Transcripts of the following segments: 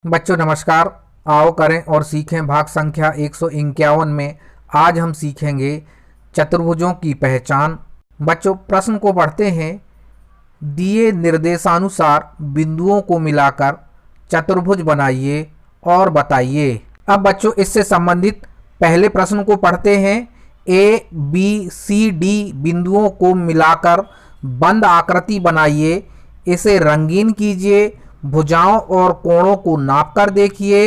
बच्चों नमस्कार। आओ करें और सीखें भाग संख्या 151 में आज हम सीखेंगे चतुर्भुजों की पहचान। बच्चों प्रश्न को पढ़ते हैं। दिए निर्देशानुसार बिंदुओं को मिलाकर चतुर्भुज बनाइए और बताइए। अब बच्चों इससे संबंधित पहले प्रश्न को पढ़ते हैं। ए बी सी डी बिंदुओं को मिलाकर बंद आकृति बनाइए, इसे रंगीन कीजिए, भुजाओं और कोणों को नापकर देखिए,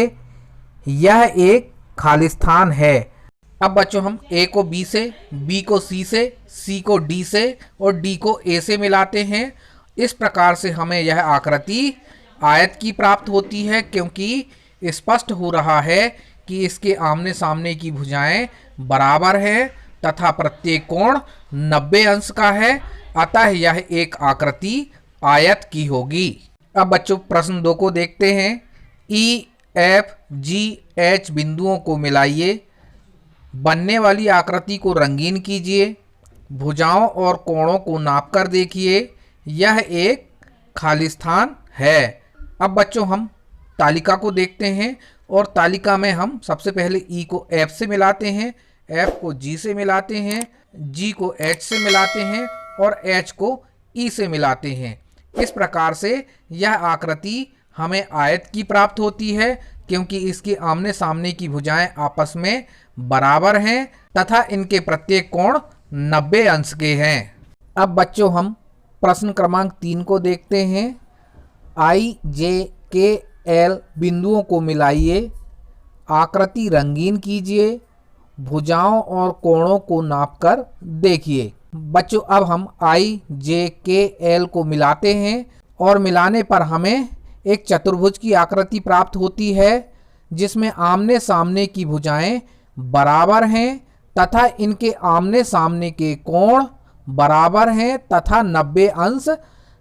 यह एक खालिस्तान है। अब बच्चों हम ए को बी से, बी को सी से, सी को डी से और डी को ए से मिलाते हैं। इस प्रकार से हमें यह आकृति आयत की प्राप्त होती है, क्योंकि स्पष्ट हो रहा है कि इसके आमने सामने की भुजाएं बराबर हैं तथा प्रत्येक कोण 90 अंश का है, अतः यह एक आकृति आयत की होगी। अब बच्चों प्रश्न 2 को देखते हैं। ई एफ जी एच बिंदुओं को मिलाइए, बनने वाली आकृति को रंगीन कीजिए, भुजाओं और कोणों को नापकर देखिए, यह एक खालिस्तान है। अब बच्चों हम तालिका को देखते हैं और तालिका में हम सबसे पहले ई को एफ से मिलाते हैं, एफ को जी से मिलाते हैं, जी को एच से मिलाते हैं और एच को ई से मिलाते हैं। इस प्रकार से यह आकृति हमें आयत की प्राप्त होती है, क्योंकि इसके आमने सामने की भुजाएं आपस में बराबर हैं तथा इनके प्रत्येक कोण 90 अंश के हैं। अब बच्चों हम प्रश्न क्रमांक 3 को देखते हैं। आई जे के एल बिंदुओं को मिलाइए, आकृति रंगीन कीजिए, भुजाओं और कोणों को नापकर देखिए। बच्चों अब हम आई जे के एल को मिलाते हैं और मिलाने पर हमें एक चतुर्भुज की आकृति प्राप्त होती है, जिसमें आमने सामने की भुजाएं बराबर हैं तथा इनके आमने सामने के कोण बराबर हैं तथा 90 अंश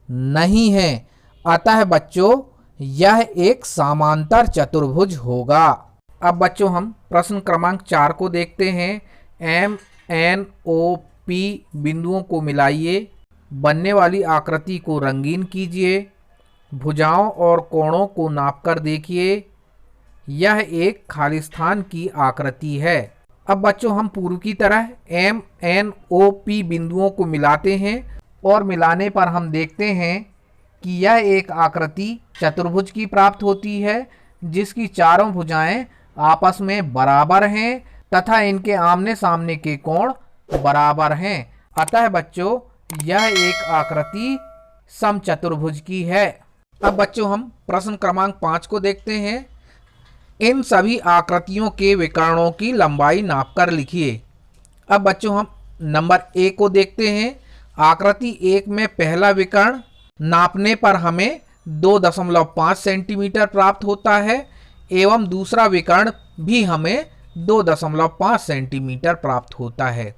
नहीं हैं, अतः बच्चों यह एक समांतर चतुर्भुज होगा। अब बच्चों हम प्रश्न क्रमांक 4 को देखते हैं। एम एन ओ पी बिंदुओं को मिलाइए, बनने वाली आकृति को रंगीन कीजिए, भुजाओं और कोणों को नापकर देखिए, यह एक खालिस्तान की आकृति है। अब बच्चों हम पूर्व की तरह एम एन ओ पी बिंदुओं को मिलाते हैं और मिलाने पर हम देखते हैं कि यह एक आकृति चतुर्भुज की प्राप्त होती है, जिसकी चारों भुजाएं आपस में बराबर हैं तथा इनके आमने सामने के कोण बराबर हैं, अतः बच्चों यह एक आकृति समचतुर्भुज की है। अब बच्चों हम प्रश्न क्रमांक 5 को देखते हैं। इन सभी आकृतियों के विकर्णों की लंबाई नापकर लिखिए। अब बच्चों हम नंबर ए को देखते हैं। आकृति 1 में पहला विकर्ण नापने पर हमें 2.5 सेंटीमीटर प्राप्त होता है एवं दूसरा विकर्ण भी हमें 2.5 सेंटीमीटर प्राप्त होता है।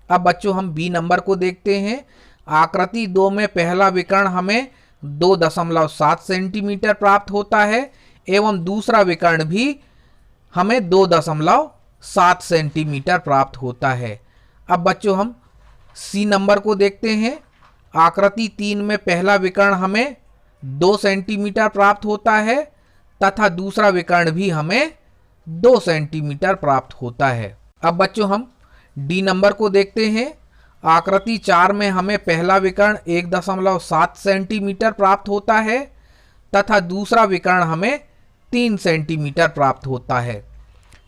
अब बच्चों हम बी नंबर को देखते हैं। आकृति 2 में पहला विकर्ण हमें 2.7 सेंटीमीटर प्राप्त होता है एवं दूसरा विकर्ण भी हमें 2.7 सेंटीमीटर प्राप्त होता है। अब बच्चों हम सी नंबर को देखते हैं। आकृति 3 में पहला विकर्ण हमें 2 सेंटीमीटर प्राप्त होता है तथा दूसरा विकर्ण भी हमें 2 सेंटीमीटर प्राप्त होता है। अब बच्चों हम डी नंबर को देखते हैं। आकृति 4 में हमें पहला विकर्ण 1.7 सेंटीमीटर प्राप्त होता है तथा दूसरा विकर्ण हमें 3 सेंटीमीटर प्राप्त होता है।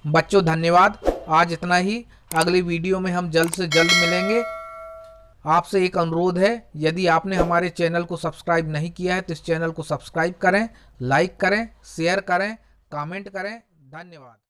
बच्चों धन्यवाद, आज इतना ही। अगले वीडियो में हम जल्द से जल्द मिलेंगे। आपसे एक अनुरोध है, यदि आपने हमारे चैनल को सब्सक्राइब नहीं किया है तो इस चैनल को सब्सक्राइब करें, लाइक करें, शेयर करें, कमेंट करें। धन्यवाद।